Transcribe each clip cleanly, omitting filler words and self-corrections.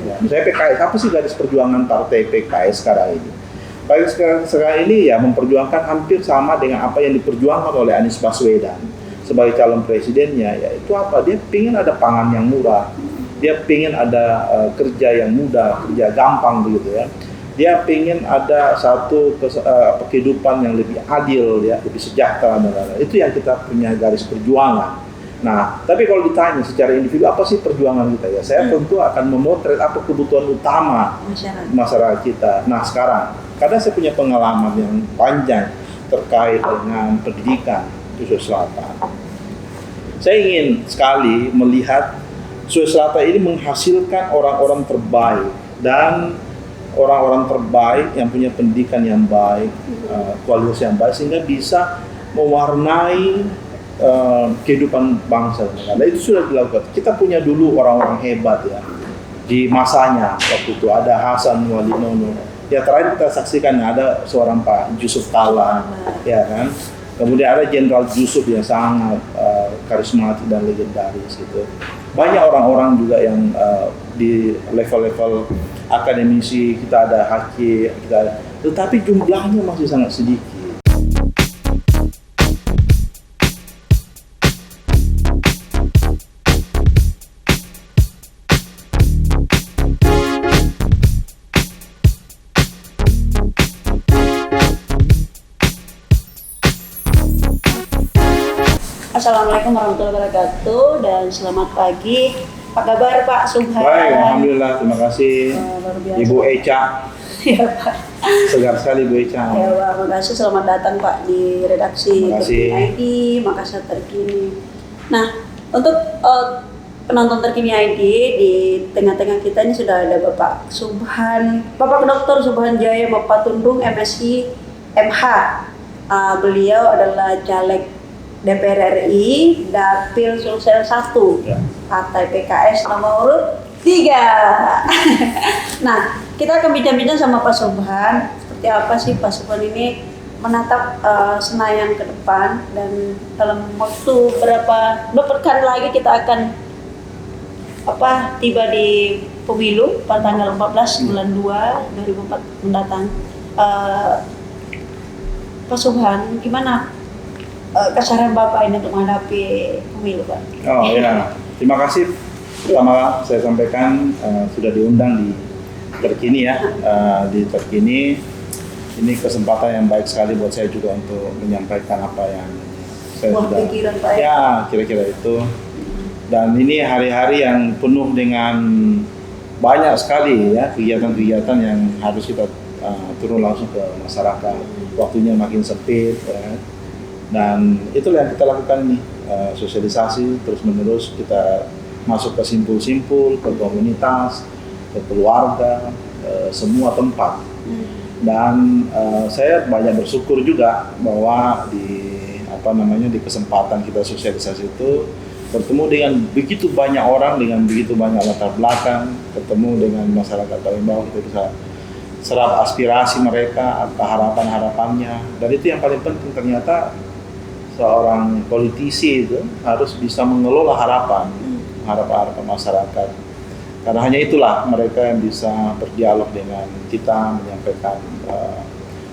Ya, misalnya PKS, apa sih garis perjuangan partai PKS sekarang ini? Sekarang ini ya memperjuangkan hampir sama dengan apa yang diperjuangkan oleh Anies Baswedan sebagai calon presidennya, yaitu apa? Dia ingin ada pangan yang murah, dia ingin ada kerja yang mudah, kerja gampang begitu ya. Dia ingin ada satu kehidupan yang lebih adil ya, lebih sejahtera. Itu yang kita punya garis perjuangan. Nah, tapi kalau ditanya secara individu apa sih perjuangan kita ya? Saya tentu akan memotret apa kebutuhan utama masyarakat kita. Nah, sekarang karena saya punya pengalaman yang panjang terkait dengan pendidikan di Sulawesi Selatan, saya ingin sekali melihat Sulawesi Selatan ini menghasilkan orang-orang terbaik dan orang-orang terbaik yang punya pendidikan yang baik, kualitas yang baik sehingga bisa mewarnai kehidupan bangsa. Nah, itu sudah dilakukan. Kita punya dulu orang-orang hebat ya di masanya. Waktu itu ada Hasan Wali Nono. Ya terakhir kita saksikan ada seorang Pak Yusuf Kalla, ya kan. Kemudian ada Jenderal Yusuf yang sangat karismatik dan legendaris gitu. Banyak orang-orang juga yang di level-level akademisi, kita ada hakim, tetapi jumlahnya masih sangat sedikit. Assalamualaikum warahmatullahi wabarakatuh dan selamat pagi. Apa kabar Pak Subhan? Baik, alhamdulillah, terima kasih. Ibu Eca. Ya Pak. Segar sekali Ibu Eca. Ya Pak, makasih, selamat datang Pak di redaksi Terkini ID Makassar Terkini. Nah, untuk penonton Terkini ID di tengah-tengah kita ini sudah ada Bapak Subhan, Bapak Dr. Subhan Jaya Bapak Tundung MSI MH. Beliau adalah caleg DPR RI Dapil Sulsel 1 ya. Partai PKS nomor urut 3. Nah, kita akan bincang-bincang sama Pak Subhan seperti apa sih Pak Subhan ini menatap Senayan ke depan, dan dalam waktu berapa pekan lagi kita akan tiba di pemilu pada tanggal 14 bulan 2 2004 mendatang. Pak Subhan, gimana kesaran Bapak ini untuk menghadapi pemilu, Pak? Oh ya, terima kasih. Pertama saya sampaikan sudah diundang di Terkini ya, di Terkini. Ini kesempatan yang baik sekali buat saya juga untuk menyampaikan apa yang saya sudah pikiran, Pak, ya kira-kira itu. Dan ini hari-hari yang penuh dengan banyak sekali ya kegiatan-kegiatan yang harus kita turun langsung ke masyarakat. Waktunya makin sempit ya. Dan itulah yang kita lakukan nih, sosialisasi terus-menerus, kita masuk ke simpul-simpul, ke komunitas, ke keluarga, semua tempat. Dan saya banyak bersyukur juga bahwa di kesempatan kita sosialisasi itu bertemu dengan begitu banyak orang dengan begitu banyak latar belakang, ketemu dengan masyarakat paling bawah, kita bisa serap aspirasi mereka, apa harapan-harapannya. Dan itu yang paling penting, ternyata seorang politisi itu harus bisa mengelola harapan masyarakat. Karena hanya itulah mereka yang bisa berdialog dengan kita, menyampaikan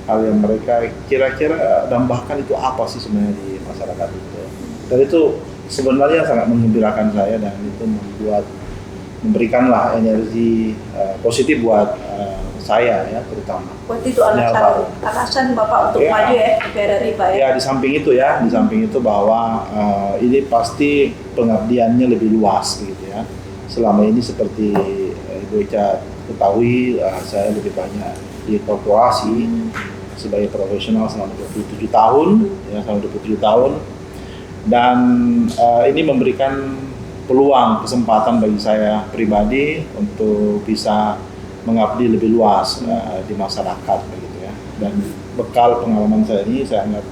hal yang mereka kira-kira dan bahkan itu apa sih sebenarnya di masyarakat itu. Dan itu sebenarnya sangat menggembirakan saya, dan itu memberikanlah energi positif buat saya ya, terutama. Waktu itu alasan Bapak untuk maju ya DPR RI, Pak ya? Ya, di samping itu bahwa ini pasti pengabdiannya lebih luas gitu ya. Selama ini seperti Ibu Eca ketahui, saya lebih banyak di korporasi sebagai profesional selama 27 tahun ya, selama 27 tahun. Dan ini memberikan peluang, kesempatan bagi saya pribadi untuk bisa mengabdi lebih luas di masyarakat begitu ya. Dan bekal pengalaman saya ini saya anggap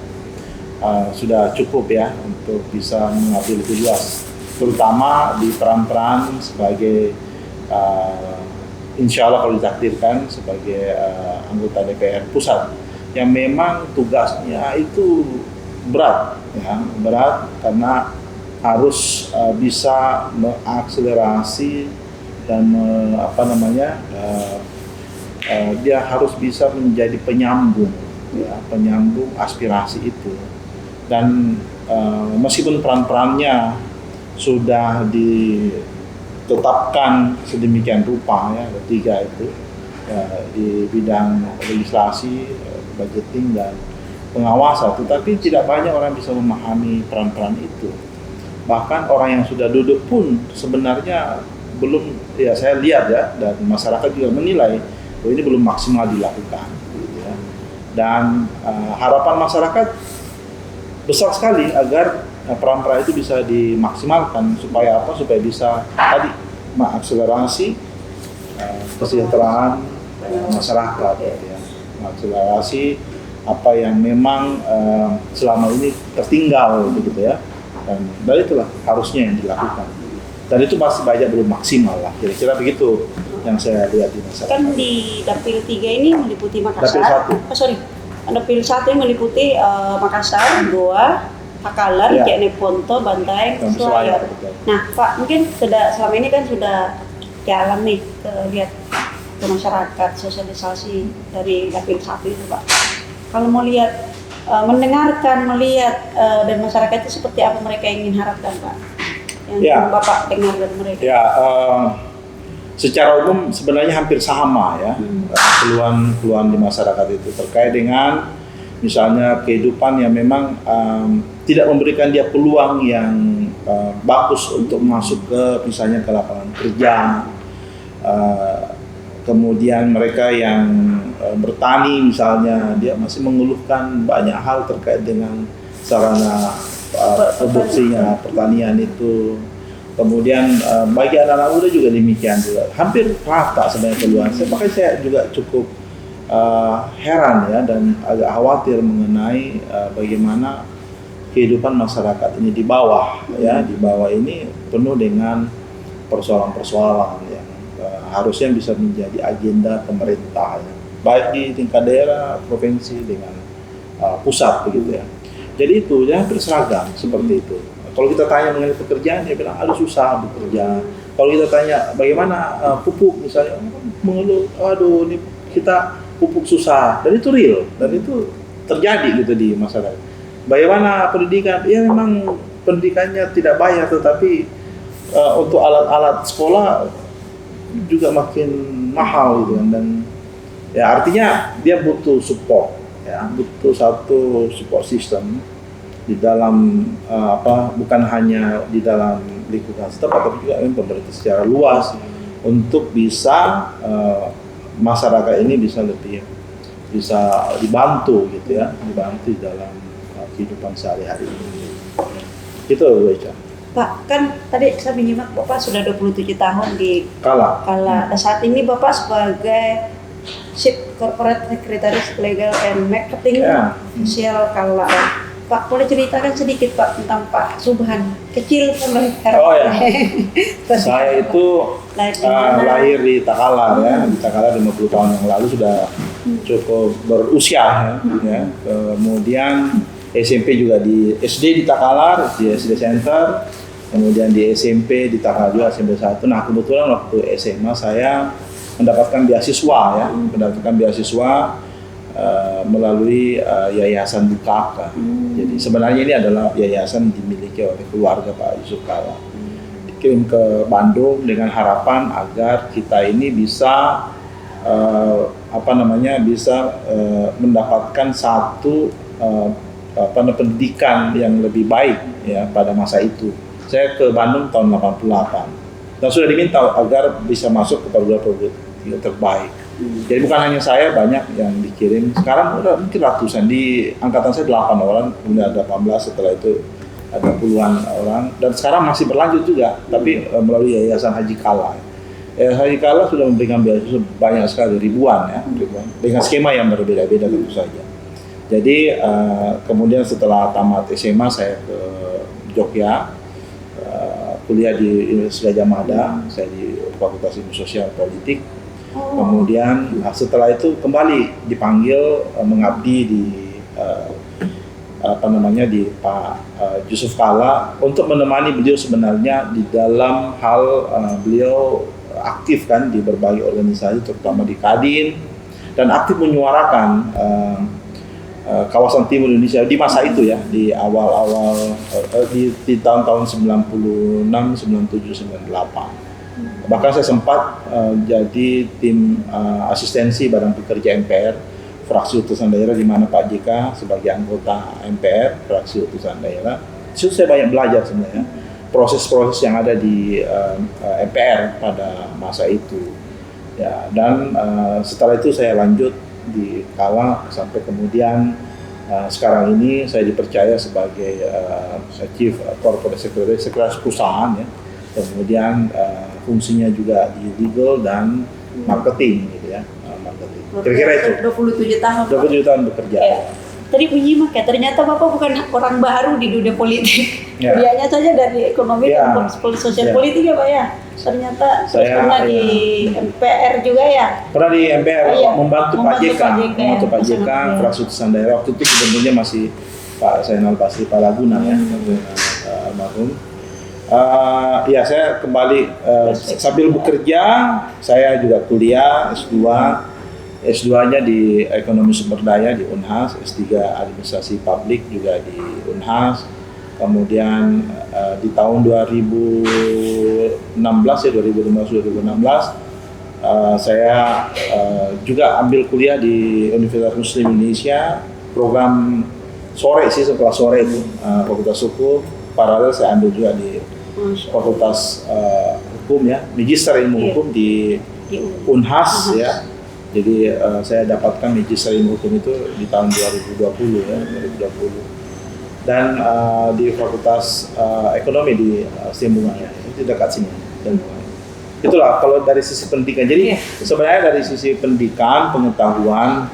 sudah cukup ya untuk bisa mengabdi lebih luas, terutama di peran-peran sebagai insya Allah kalau ditakdirkan sebagai anggota DPR pusat yang memang tugasnya itu berat karena harus bisa mengakselerasi dan dia harus bisa menjadi penyambung, ya, penyambung aspirasi itu. Dan meskipun peran-perannya sudah ditetapkan sedemikian rupa, ya, ketiga itu di bidang legislasi, budgeting dan pengawasan, tetapi tidak banyak orang bisa memahami peran-peran itu. Bahkan orang yang sudah duduk pun sebenarnya belum, ya saya lihat ya, dan masyarakat juga menilai bahwa ini belum maksimal dilakukan, gitu ya. Dan harapan masyarakat besar sekali agar peran-peran itu bisa dimaksimalkan supaya apa? Supaya bisa tadi mengakselerasi kesejahteraan masyarakat, gitu ya. Mengakselerasi apa yang memang selama ini tertinggal, begitu ya. Dan itulah harusnya yang dilakukan. Dan itu masih banyak belum maksimal lah, kira-kira begitu yang saya lihat di masyarakat. Kan di Dapil 3 ini meliputi Makassar. Dapil 1 ini meliputi Makassar, Goa, Takalar, Ya. Jeneponto, Bantaeng, Selayar. Nah, Pak, mungkin selama ini kan sudah jalan nih lihat ke masyarakat sosialisasi dari Dapil 1 itu, Pak. Kalau mau lihat, mendengarkan, melihat dan masyarakat itu seperti apa mereka ingin harapkan, Pak? Yang Ya. Bapak dengar dari mereka. Ya, secara umum sebenarnya hampir sama ya, keluhan-keluhan di masyarakat itu terkait dengan misalnya kehidupan yang memang tidak memberikan dia peluang yang bagus untuk masuk ke misalnya ke lapangan kerja. Kemudian mereka yang bertani misalnya, dia masih mengeluhkan banyak hal terkait dengan sarana produksinya, pertanian itu. Kemudian bagi anak-anak muda juga demikian juga, hampir rata sebenarnya keluhan. Makanya saya juga cukup heran ya, dan agak khawatir mengenai bagaimana kehidupan masyarakat ini di bawah ya, di bawah ini penuh dengan persoalan-persoalan yang harusnya bisa menjadi agenda pemerintah ya, baik di tingkat daerah, provinsi dengan pusat begitu ya. Jadi itu ya hampir seragam seperti itu. Kalau kita tanya mengenai pekerjaan, dia bilang aduh susah bekerja. Kalau kita tanya bagaimana pupuk misalnya, mengeluh, aduh ini kita pupuk susah. Dan itu real, dan itu terjadi gitu di masyarakat. Bagaimana pendidikan? Ya memang pendidikannya tidak bayar, tetapi untuk alat-alat sekolah juga makin mahal gitu kan. Dan ya artinya dia butuh support, ya butuh satu support system di dalam bukan hanya di dalam lingkungan setempat, tapi juga pemerintah secara luas untuk bisa masyarakat ini bisa lebih bisa dibantu gitu ya, dibantu dalam kehidupan sehari-hari ini. Itu Bu Eca. Pak, kan tadi saya menyimak Bapak sudah 27 tahun di Kala. Dan saat ini Bapak sebagai Chief Corporate Secretaries Legal and Marketing Official Kala. Pak, boleh ceritakan sedikit Pak tentang Pak Subhan, kecil sampai sekarang. Oh ya, saya itu lahir di Takalar ya, di Takalar 50 tahun yang lalu, sudah cukup berusia ya. Kemudian SMP juga di SD di Takalar, di SD Center, kemudian di SMP di Takalar juga SMP 1. Nah kebetulan waktu SMA saya mendapatkan beasiswa ya, melalui Yayasan Bukaka. Jadi sebenarnya ini adalah yayasan dimiliki oleh keluarga Pak Yusuf Kala. Dikirim ke Bandung dengan harapan agar kita ini bisa mendapatkan satu pendidikan yang lebih baik ya pada masa itu. Saya ke Bandung tahun 88 dan sudah diminta agar bisa masuk ke perguruan tinggi terbaik. Jadi bukan hanya saya, banyak yang dikirim. Sekarang udah mungkin ratusan, di angkatan saya 8 orang, kemudian ada 18, setelah itu ada puluhan orang, dan sekarang masih berlanjut juga, tapi melalui Yayasan Haji Kala. Yayasan Haji Kala sudah memberikan beasiswa banyak sekali, ribuan, dengan skema yang berbeda-beda tentu saja. Jadi kemudian setelah tamat SMA saya ke Jogja, kuliah di Universitas Gadjah Mada, saya di Fakultas Ilmu Sosial Politik. Kemudian setelah itu kembali dipanggil mengabdi di di Pak Yusuf Kala untuk menemani beliau sebenarnya di dalam hal beliau aktif kan di berbagai organisasi, terutama di Kadin, dan aktif menyuarakan kawasan timur Indonesia di masa itu ya, di awal-awal di tahun-tahun 96, 97, 98. Bahkan saya sempat jadi tim asistensi Badan Pekerja MPR fraksi utusan daerah, di mana Pak JK sebagai anggota MPR fraksi utusan daerah. Itu saya banyak belajar sebenarnya proses-proses yang ada di MPR pada masa itu ya. Dan setelah itu saya lanjut di Kala sampai kemudian sekarang ini saya dipercaya sebagai Chief Corporate Secretary, sekretaris perusahaan ya. Kemudian fungsinya juga di legal dan marketing gitu ya, marketing. Kira-kira itu. 27 tahun. 27 tahun bekerja. Ya. Tadi menyimak ya, ternyata Bapak bukan orang baru di dunia politik. Ya. Dianya saja dari ekonomi Ya. dan sosial Ya. politik ya Pak ya. Ternyata Saya, pernah di MPR juga ya. Pernah di MPR Iya. membantu Pak JK, membantu Pak JK, Iya. fraksi utusan daerah. Waktu itu gubernurnya masih Pak Zainal Basri Palaguna ya, almarhum. Ya saya kembali sambil bekerja, saya juga kuliah S2-nya di Ekonomi Sumber Daya di Unhas, S3 Administrasi Publik juga di Unhas. Kemudian di tahun 2016 ya, 2015-2016 saya juga ambil kuliah di Universitas Muslim Indonesia, program sore sih, setelah sore itu Fakultas Hukum. Paralel saya ambil juga di Fakultas Hukum ya, Magister Ilmu Hukum di Unhas ya. Jadi saya dapatkan Magister Ilmu Hukum itu di tahun 2020 ya, 2020. Dan di Fakultas Ekonomi di Simbungan ya, itu dekat sini. Dan itulah kalau dari sisi pendidikan. Jadi sebenarnya dari sisi pendidikan, pengetahuan,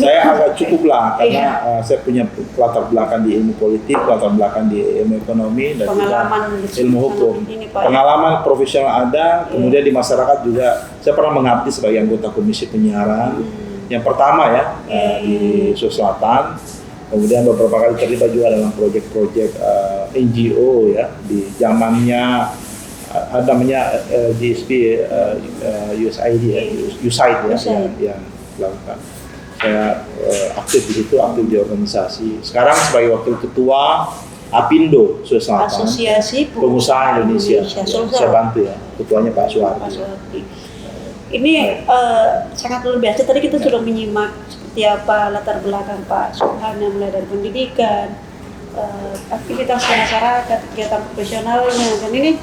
saya agak cukup lah karena saya punya latar belakang di ilmu politik, latar belakang di ilmu ekonomi, dan juga ilmu hukum. Pengalaman profesional ada, kemudian di masyarakat juga saya pernah mengabdi sebagai anggota Komisi Penyiaran. Yang pertama ya di Sulawesi Selatan. Kemudian beberapa kali terlibat juga dalam proyek-proyek NGO ya, di zamannya namanya GSP USAID ya, USAID ya, yang dilakukan. Saya aktif di situ, aktif di organisasi. Sekarang sebagai wakil ketua APindo Sulawesi Selatan, Asosiasi Pengusaha Indonesia. Saya bantu ya, ketuanya Pak Suwardi. Ini sangat luar biasa. Tadi kita sudah menyimak seperti apa latar belakang Pak Subhan, mulai dari pendidikan, aktivitas masyarakat, kegiatan profesionalnya, dan ini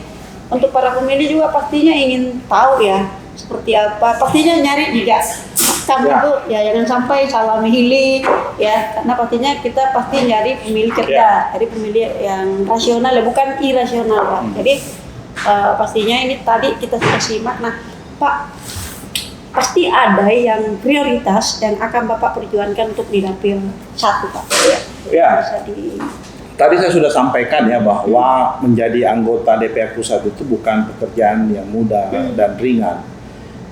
untuk para pemilih juga pastinya ingin tahu ya seperti apa. Pastinya nyari juga kamu tuh ya, jangan sampai salah milih ya, karena pastinya kita pasti nyari pemilih cerdas, nyari pemilih yang rasional ya, bukan irasional Pak. Jadi pastinya ini tadi kita sudah simak. Nah Pak, pasti ada yang prioritas yang akan Bapak perjuangkan untuk di dapil 1 Pak. Ya. Tadi saya sudah sampaikan ya bahwa menjadi anggota DPR Pusat itu bukan pekerjaan yang mudah dan ringan.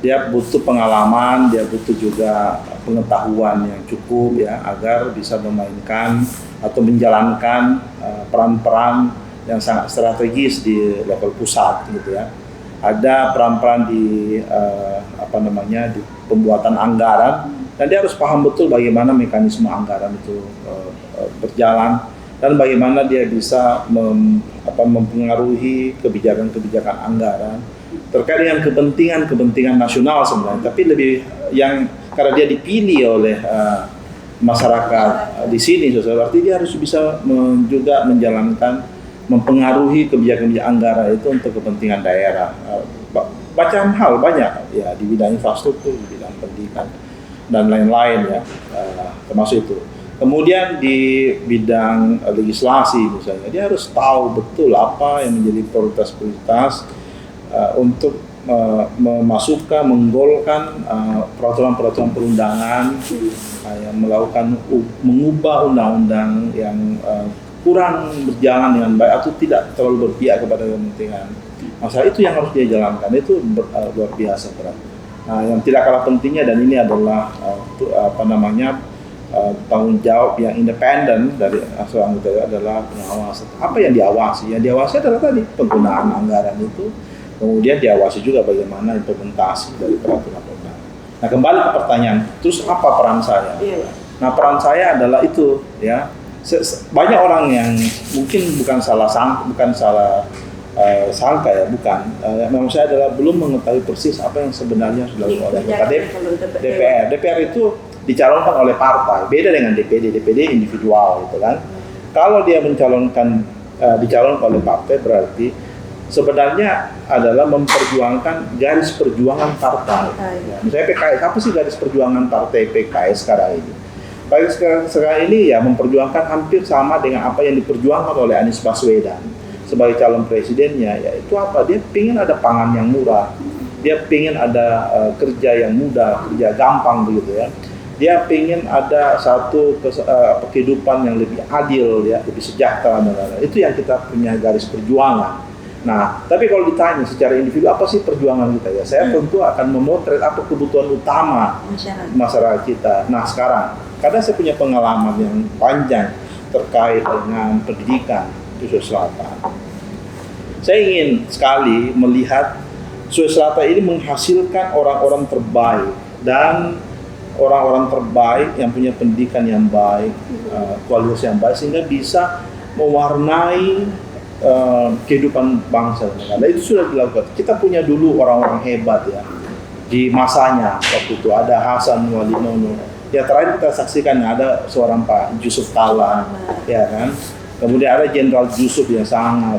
Dia butuh pengalaman, dia butuh juga pengetahuan yang cukup ya, agar bisa memainkan atau menjalankan peran-peran yang sangat strategis di level pusat gitu ya. Ada peran-peran di di pembuatan anggaran, dan dia harus paham betul bagaimana mekanisme anggaran itu berjalan, dan bagaimana dia bisa mempengaruhi kebijakan-kebijakan anggaran terkait dengan kepentingan nasional sebenarnya, tapi lebih yang karena dia dipilih oleh masyarakat di sini, berarti dia harus bisa juga menjalankan, mempengaruhi kebijakan-kebijakan anggaran itu untuk kepentingan daerah. Bacaan hal banyak ya di bidang infrastruktur, di bidang pendidikan dan lain-lain ya, termasuk itu. Kemudian di bidang legislasi misalnya, dia harus tahu betul apa yang menjadi prioritas untuk memasukkan, menggolkan peraturan-peraturan perundangan yang mengubah undang-undang yang kurang berjalan dengan baik atau tidak terlalu berpihak kepada kepentingan masalah, itu yang harus dia jalankan. Itu luar biasa berat. Nah, yang tidak kalah pentingnya, dan ini adalah tanggung jawab yang independen dari anggota adalah pengawasan. Apa yang diawasi? Yang diawasi adalah tadi penggunaan anggaran itu Kemudian diawasi juga bagaimana implementasi dari peraturan perundang. Nah, kembali ke pertanyaan, terus apa peran saya? Nah, peran saya adalah itu, ya. Banyak orang yang mungkin bukan salah sangka ya, bukan. Memang saya adalah belum mengetahui persis apa yang sebenarnya sudah dilakukan oleh DPR. DPR itu dicalonkan oleh partai, beda dengan DPD. DPD individual, gitu kan. Kalau dia dicalonkan oleh partai, berarti sebenarnya adalah memperjuangkan garis perjuangan partai. Ya, misalnya PKS, apa sih garis perjuangan partai PKS sekarang ini? Sekarang ini ya memperjuangkan hampir sama dengan apa yang diperjuangkan oleh Anies Baswedan sebagai calon presidennya. Yaitu apa? Dia ingin ada pangan yang murah, dia ingin ada kerja yang mudah, kerja gampang begitu ya. Dia ingin ada satu kehidupan yang lebih adil ya, lebih sejahtera dan lain-lain. Itu yang kita punya garis perjuangan. Nah, tapi kalau ditanya secara individu apa sih perjuangan kita ya? Saya tentu akan memotret apa kebutuhan utama masyarakat kita. Nah, sekarang karena saya punya pengalaman yang panjang terkait dengan pendidikan di Sulawesi Selatan, saya ingin sekali melihat Sulawesi Selatan ini menghasilkan orang-orang terbaik dan orang-orang terbaik yang punya pendidikan yang baik, kualitas yang baik, sehingga bisa mewarnai kehidupan bangsa. Nah, itu sudah dilakukan. Kita punya dulu orang-orang hebat ya di masanya. Waktu itu ada Hasan Wali Nono. Ya, terakhir kita saksikan ada seorang Pak Yusuf Kalla, ya kan. Kemudian ada Jenderal Yusuf yang sangat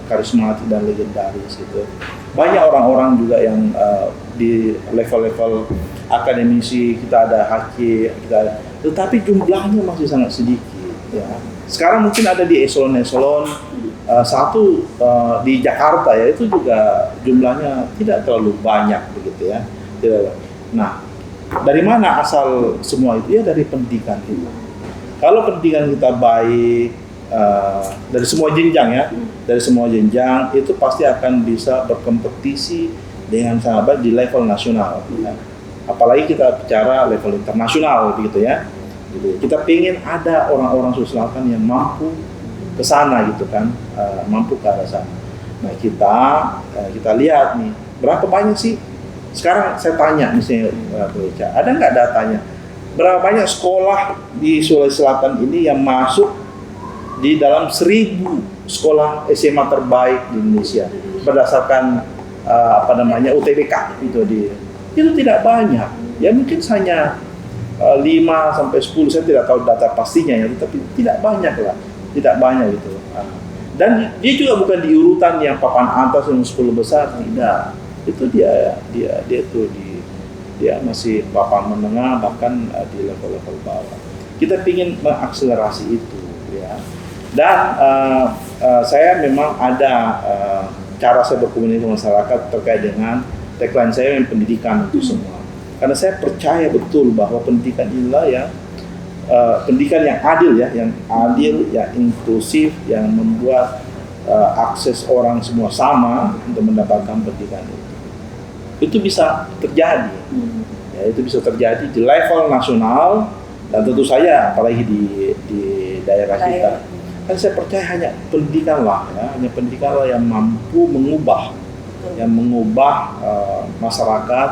karismatik dan legendaris gitu. Banyak orang-orang juga yang di level-level akademisi, kita ada Haki, tetapi jumlahnya masih sangat sedikit. Ya. Sekarang mungkin ada di eselon-eselon satu di Jakarta ya, itu juga jumlahnya tidak terlalu banyak begitu ya. Nah, dari mana asal semua itu? Ya dari pendidikan kita. Kalau pendidikan kita baik, dari semua jenjang ya, dari semua jenjang itu pasti akan bisa berkompetisi dengan sangat baik di level nasional. Ya. Apalagi kita bicara level internasional begitu ya. Kita ingin ada orang-orang Sulawesi Selatan yang mampu ke sana gitu kan, mampu ke arah sana. Nah, kita lihat nih, berapa banyak sih? Sekarang saya tanya misalnya, ada nggak datanya? Berapa banyak sekolah di Sulawesi Selatan ini yang masuk di dalam 1000 sekolah SMA terbaik di Indonesia berdasarkan UTBK itu tidak banyak. Ya mungkin hanya 5 sampai 10, saya tidak tahu data pastinya ya, tapi tidak banyak lah, tidak banyak gitu. Dan dia juga bukan di urutan yang papan atas yang 10 besar, tidak. Itu dia masih papan menengah, bahkan di level-level bawah. Kita ingin mengakselerasi itu ya. Dan saya memang ada cara saya berkomunikasi dengan masyarakat terkait dengan tagline saya yang pendidikan itu semua. Karena saya percaya betul bahwa pendidikan inilah yang pendidikan yang adil ya, yang inklusif, yang membuat akses orang semua sama untuk mendapatkan pendidikan itu. Itu bisa terjadi, ya, itu bisa terjadi di level nasional dan tentu saja apalagi di daerah kita. Kan saya percaya hanya pendidikanlah yang mampu mengubah masyarakat,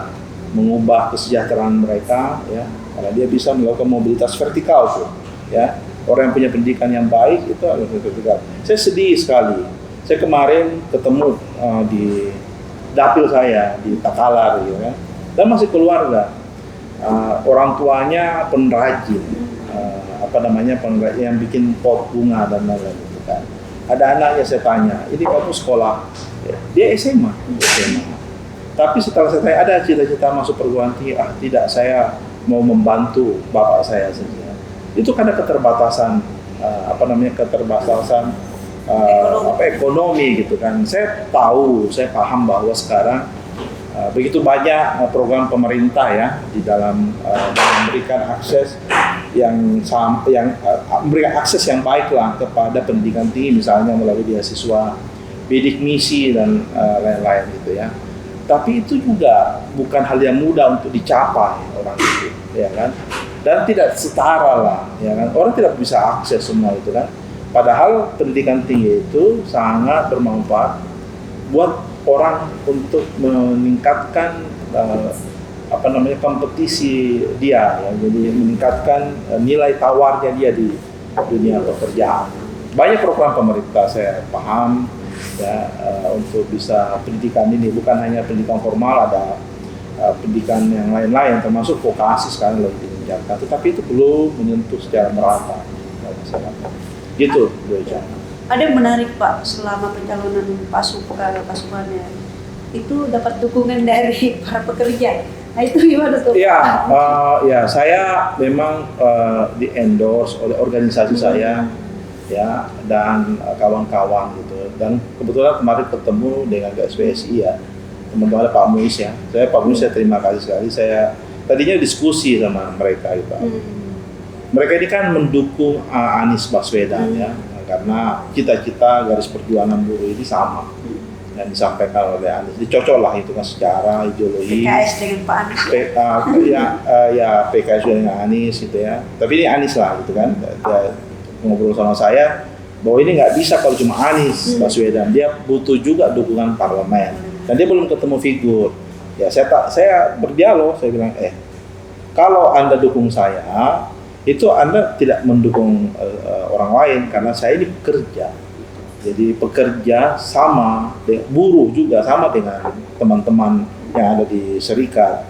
mengubah kesejahteraan mereka, ya. Karena dia bisa melakukan mobilitas vertikal tuh, ya. Orang yang punya pendidikan yang baik itu adalah vertikal. Saya sedih sekali. Saya kemarin ketemu di dapil saya di Takalar, gitu kan. Dan masih keluarga. Orang tuanya pengrajin, pengrajin yang bikin pot bunga dan lain-lain gitu kan. Ada anaknya, saya tanya, ini kamu sekolah? Dia SMA. Tapi setelah saya tanya, ada cita-cita masuk perguruan tinggi? Tidak, saya mau membantu bapak saya saja. Itu karena keterbatasan ekonomi gitu kan. Saya paham bahwa sekarang begitu banyak program pemerintah ya di dalam memberikan akses memberikan akses yang baik lah kepada pendidikan tinggi, misalnya melalui beasiswa bidik misi dan lain-lain gitu ya. Tapi itu juga bukan hal yang mudah untuk dicapai orang itu, ya kan? Dan tidak setara lah, ya kan? Orang tidak bisa akses semua itu kan. Padahal pendidikan tinggi itu sangat bermanfaat buat orang untuk meningkatkan kompetisi dia, ya. Jadi meningkatkan nilai tawarnya dia di dunia pekerjaan. Banyak program pemerintah saya paham ya, untuk bisa pendidikan ini bukan hanya pendidikan formal, ada pendidikan yang lain-lain termasuk vokasi sekarang lebih digencarkan, tetapi itu belum menyentuh secara merata masyarakat. Gitu, Bu Eca. Ada yang menarik Pak, selama pencalonan Pak Suparno itu dapat dukungan dari para pekerja. Nah itu gimana tuh? Ya, saya memang di endorse oleh organisasi saya, ya, dan kawan-kawan gitu. Dan kebetulan kemarin ketemu dengan KSPSI ya, teman-teman Pak Muiz ya. Pak Muiz saya terima kasih sekali. Saya tadinya diskusi sama mereka gitu. Mereka ini kan mendukung Anies Baswedan ya, karena cita-cita garis perjuangan buruh ini sama. Yang disampaikan oleh Anies, dicocok lah itu kan secara ideologi. PKS dengan Pak Anies. PKS dengan Anies gitu ya. Tapi ini Anies lah gitu kan. Dia ngobrol sama saya bahwa ini nggak bisa kalau cuma Anies Baswedan, dia butuh juga dukungan parlemen. Dan dia belum ketemu figur. Ya saya berdialog, saya bilang kalau Anda dukung saya, itu Anda tidak mendukung orang lain karena saya ini pekerja. Jadi pekerja sama, buruh juga sama dengan teman-teman yang ada di serikat.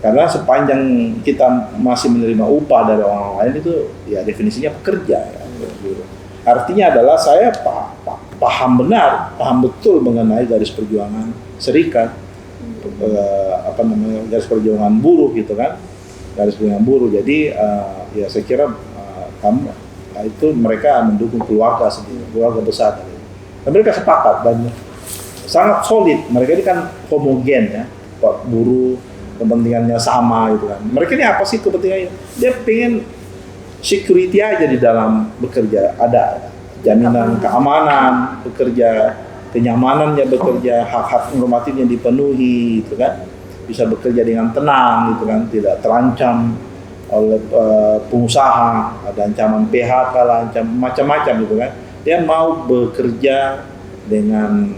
Karena sepanjang kita masih menerima upah dari orang lain itu ya definisinya pekerja. Ya. Artinya adalah saya paham betul mengenai garis perjuangan serikat, garis perjuangan buruh gitu kan, garis perjuangan buruh. Jadi ya saya kira itu mereka mendukung keluarga sendiri, keluarga besar. Dan mereka sepakat dan sangat solid. Mereka ini kan homogen ya, buruh kepentingannya sama gitu kan. Mereka ini apa sih kepentingannya? Dia pengen security aja di dalam bekerja, ada jaminan keamanan bekerja, kenyamanannya bekerja, hak-hak normatifnya dipenuhi gitu kan. Bisa bekerja dengan tenang gitu kan, tidak terancam oleh pengusaha, ada ancaman PHK lah, macam-macam gitu kan. Dia mau bekerja dengan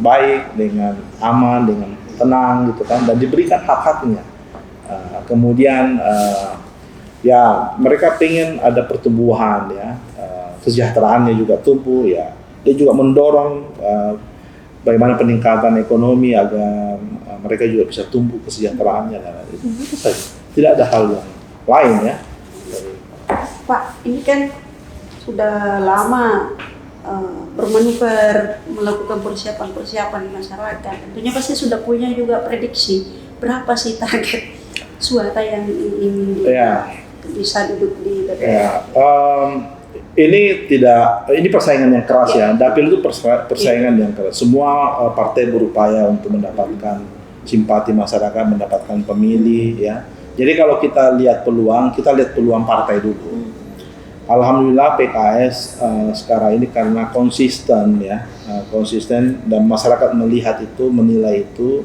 baik, dengan aman, dengan tenang gitu kan, dan diberikan hak-haknya. Kemudian ya mereka pengen ada pertumbuhan ya, kesejahteraannya juga tumbuh ya. Dia juga mendorong bagaimana peningkatan ekonomi agar mereka juga bisa tumbuh kesejahteraannya. Itu saja. Tidak ada hal yang lain ya. Pak, ini kan sudah lama bermanuver, melakukan persiapan di masyarakat. Tentunya pasti sudah punya juga prediksi berapa sih target suara yang ingin bisa duduk di DPR. Ini persaingan yang keras ya. Dapil itu persaingan yang keras. Semua partai berupaya untuk mendapatkan simpati masyarakat, mendapatkan pemilih ya. Jadi kalau kita lihat peluang partai dulu. Alhamdulillah PKS sekarang ini karena konsisten dan masyarakat melihat itu, menilai itu.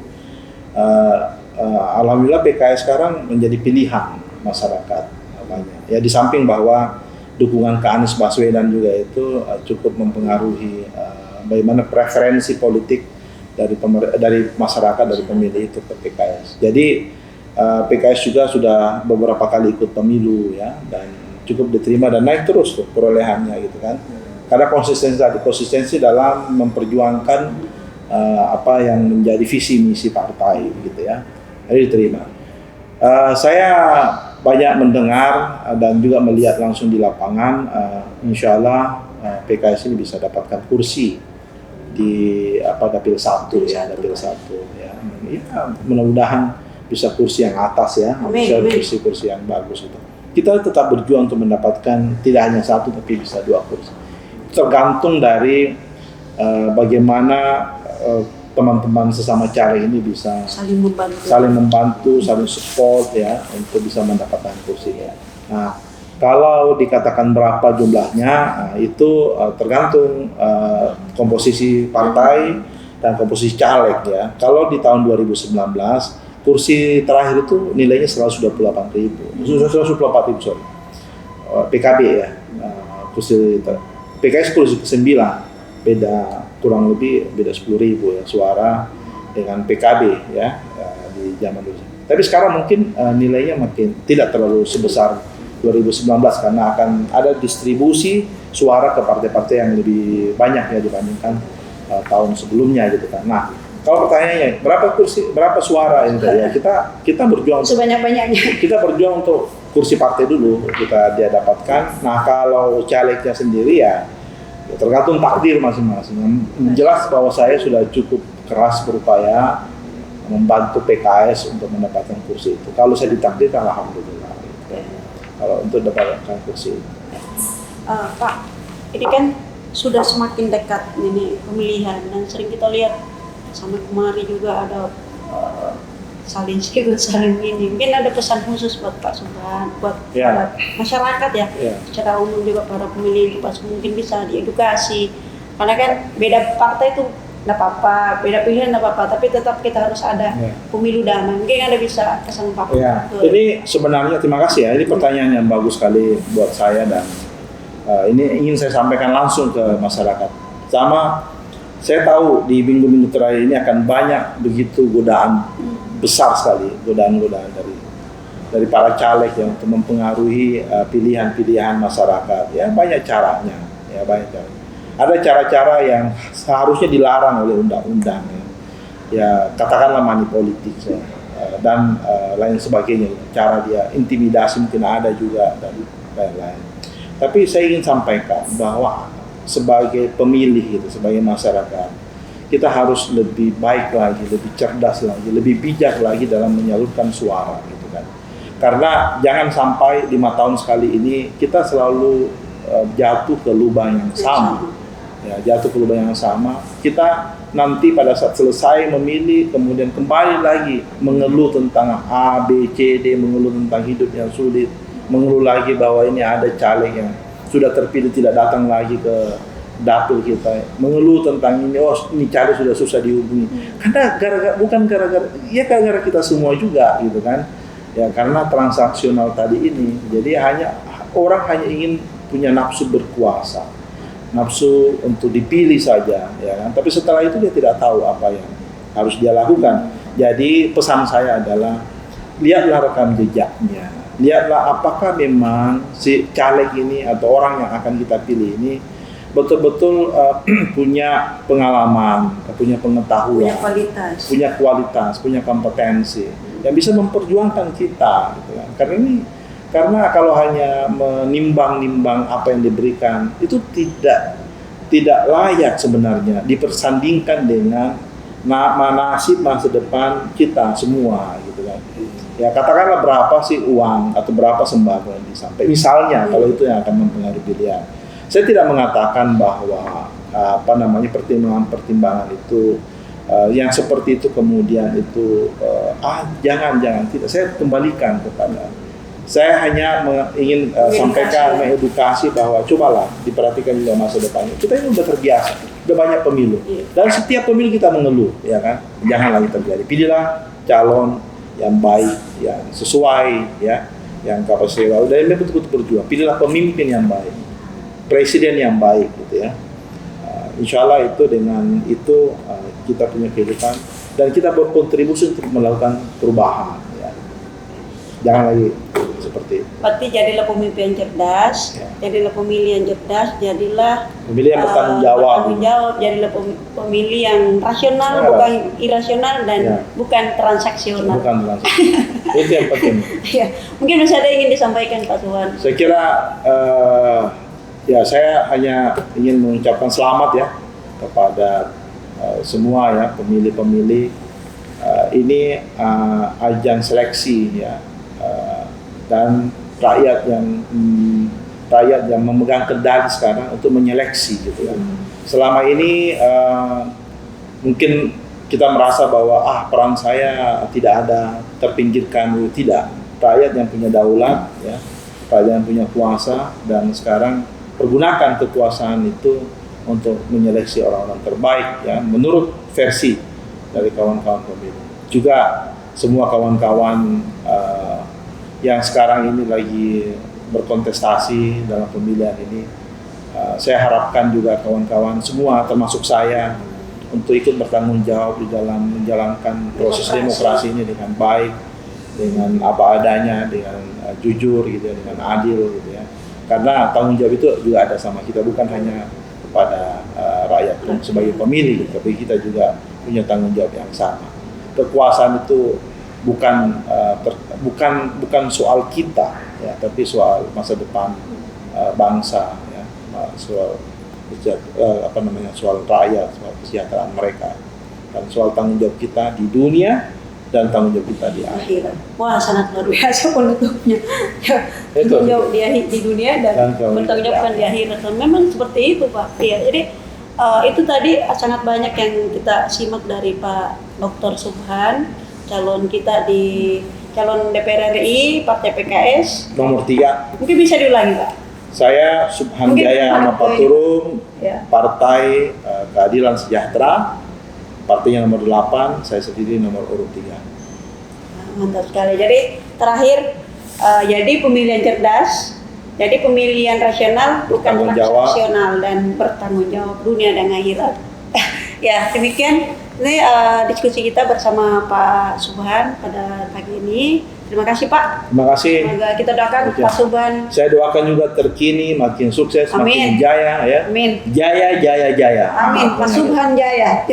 Alhamdulillah PKS sekarang menjadi pilihan masyarakat banyak. Ya di samping bahwa dukungan ke Anies Baswedan juga itu cukup mempengaruhi bagaimana preferensi politik dari masyarakat, dari pemilih itu ke PKS. Jadi PKS juga sudah beberapa kali ikut pemilu ya, dan cukup diterima dan naik terus tuh perolehannya gitu kan. Karena konsistensi dalam memperjuangkan apa yang menjadi visi misi partai gitu ya. Jadi diterima. Saya banyak mendengar dan juga melihat langsung di lapangan, insya Allah PKS ini bisa dapatkan kursi di dapil 1 ya, dapil 1 ya. Ya mudah-mudahan bisa kursi yang atas ya, bisa kursi yang bagus itu. Kita tetap berjuang untuk mendapatkan tidak hanya 1 tapi bisa 2 kursi. Tergantung dari bagaimana teman-teman sesama caleg ini bisa saling membantu, saling support ya untuk bisa mendapatkan kursi ya. Nah, kalau dikatakan berapa jumlahnya, itu tergantung komposisi partai dan komposisi caleg ya. Kalau di tahun 2019 kursi terakhir itu nilainya 128.000, sorry. PKB ya, kursi PKS kursi ke-9, beda kurang lebih beda 10.000 ya suara dengan PKB ya di zaman dulu. Tapi sekarang mungkin nilainya makin tidak terlalu sebesar 2019 karena akan ada distribusi suara ke partai-partai yang lebih banyak ya dibandingkan tahun sebelumnya gitu kan. Nah, kalau pertanyaannya berapa suara ini tadi ya, kita berjuang sebanyak-banyaknya. Kita berjuang untuk kursi partai dulu dia dapatkan. Nah, kalau calegnya sendiri ya tergantung takdir masing-masing. Jelas bahwa saya sudah cukup keras berupaya membantu PKS untuk mendapatkan kursi itu. Kalau saya ditakdirkan, alhamdulillah. Kalau untuk mendapatkan kursi itu. Pak, ini kan sudah semakin dekat ini pemilihan dan sering kita lihat sama kemari juga ada saling sikut saling ini. Mungkin ada pesan khusus buat Pak Subhan, buat masyarakat ya, secara umum juga para pemilih juga mungkin bisa diedukasi. Karena kan beda partai itu nggak apa-apa, beda pilihan nggak apa-apa, tapi tetap kita harus ada pemilu damai. Mungkin ada bisa pesan Pak. Ini sebenarnya terima kasih ya. Ini pertanyaan yang bagus sekali buat saya dan ini ingin saya sampaikan langsung ke masyarakat. Sama saya tahu di minggu-minggu terakhir ini akan banyak begitu godaan besar sekali, godaan-godaan dari para caleg yang untuk mempengaruhi pilihan-pilihan masyarakat. Ya banyak caranya, ya banyak cara. Ada cara-cara yang seharusnya dilarang oleh undang-undang, ya katakanlah money politik dan lain sebagainya. Cara dia intimidasi mungkin ada juga dan lain-lain. Tapi saya ingin sampaikan bahwa sebagai pemilih sebagai masyarakat, kita harus lebih baik lagi, lebih cerdas lagi, lebih bijak lagi dalam menyalurkan suara gitu kan. Karena jangan sampai 5 tahun sekali ini kita selalu jatuh ke lubang yang sama. Ya, jatuh ke lubang yang sama. Kita nanti pada saat selesai memilih kemudian kembali lagi mengeluh tentang A, B, C, D, mengeluh tentang hidup yang sulit, mengeluh lagi bahwa ini ada caleg yang sudah terpilih tidak datang lagi ke dapil kita, mengeluh tentang ini, ini caleg sudah susah dihubungi. Karena bukan gara-gara kita semua juga gitu kan. Ya karena transaksional tadi ini. Jadi orang hanya ingin punya nafsu berkuasa, nafsu untuk dipilih saja ya kan. Tapi setelah itu dia tidak tahu apa yang harus dia lakukan. Jadi pesan saya adalah lihatlah rekam jejaknya. Lihatlah apakah memang si caleg ini atau orang yang akan kita pilih ini betul-betul punya pengalaman, punya pengetahuan, punya kualitas, punya kompetensi yang bisa memperjuangkan kita. Gitu kan. Karena kalau hanya menimbang-nimbang apa yang diberikan itu tidak layak sebenarnya dipersandingkan dengan nasib masa depan kita semua gitu kan. Ya katakanlah berapa sih uang atau berapa sembako yang disampaikan. Misalnya kalau itu yang akan mempengaruhi pilihan. Saya tidak mengatakan bahwa pertimbangan itu yang seperti itu kemudian itu jangan tidak. Saya kembalikan kepada saya hanya ingin sampaikan mengedukasi bahwa cobalah diperhatikan juga masa depannya. Kita ini udah terbiasa, udah banyak pemilu dan setiap pemilu kita mengeluh, ya kan? Jangan lagi terjadi. Pilihlah calon yang baik, yang sesuai, ya, yang kapasitas. Dan betul-betul berjuang. Pilihlah pemimpin yang baik, presiden yang baik, gitu ya. Insya Allah itu dengan itu kita punya kehidupan dan kita berkontribusi untuk melakukan perubahan. Ya. Jangan lagi seperti itu. Berarti jadilah pemimpin yang cerdas, jadilah pemilih yang cerdas, jadilah pemilih yang bertanggung jawab, jadilah pemilih yang rasional, bukan irasional dan bukan transaksional. Bukan transaksional. Itu yang penting. Ya, mungkin masih ada yang ingin disampaikan Pak Subhan. Saya kira saya hanya ingin mengucapkan selamat ya kepada semua ya pemilih-pemilih. Ini ajang seleksi ya. Dan rakyat yang memegang kendali sekarang untuk menyeleksi gitu kan. Selama ini mungkin kita merasa bahwa peran saya tidak ada, terpinggirkan, tidak. Rakyat yang punya daulat ya, rakyat yang punya kuasa dan sekarang pergunakan kekuasaan itu untuk menyeleksi orang-orang terbaik ya menurut versi dari kawan-kawan pemilu. Juga semua kawan-kawan yang sekarang ini lagi berkontestasi dalam pemilihan ini saya harapkan juga kawan-kawan semua termasuk saya untuk ikut bertanggung jawab di dalam menjalankan proses demokrasi ini dengan baik, dengan apa adanya, dengan jujur gitu ya, dengan adil gitu ya. Karena tanggung jawab itu juga ada sama kita, bukan hanya kepada rakyat sebagai pemilih, tapi kita juga punya tanggung jawab yang sama. Kekuasaan itu bukan soal kita ya, tapi soal masa depan bangsa ya, soal soal rakyat, soal kesejahteraan mereka, dan soal tanggung jawab kita di dunia dan tanggung jawab kita di akhirat. Wah, sangat luar biasa penutupnya. Ya, tanggung jawab di dunia dan bertanggung jawab di akhirat. Dan memang seperti itu, Pak. Ya, jadi itu tadi sangat banyak yang kita simak dari Pak Dr. Subhan, calon DPR RI Partai PKS Nomor 3. Mungkin bisa diulangi, Pak. Saya Subhan Jaya Amapaturung, ya. Partai Keadilan Sejahtera, partainya nomor 8, saya sendiri nomor urut 3. Mantap sekali. Jadi terakhir, jadi pemilihan cerdas, jadi pemilihan rasional, bukan transaksional, dan bertanggung jawab dunia dan akhirat. Ya, demikian ini diskusi kita bersama Pak Subhan pada pagi ini. Terima kasih, Pak. Terima kasih. Semoga kita doakan Pak Subhan. Saya doakan juga terkini, makin sukses, makin jaya ya. Amin. Jaya, jaya, jaya. Amin. Pak Subhan jaya.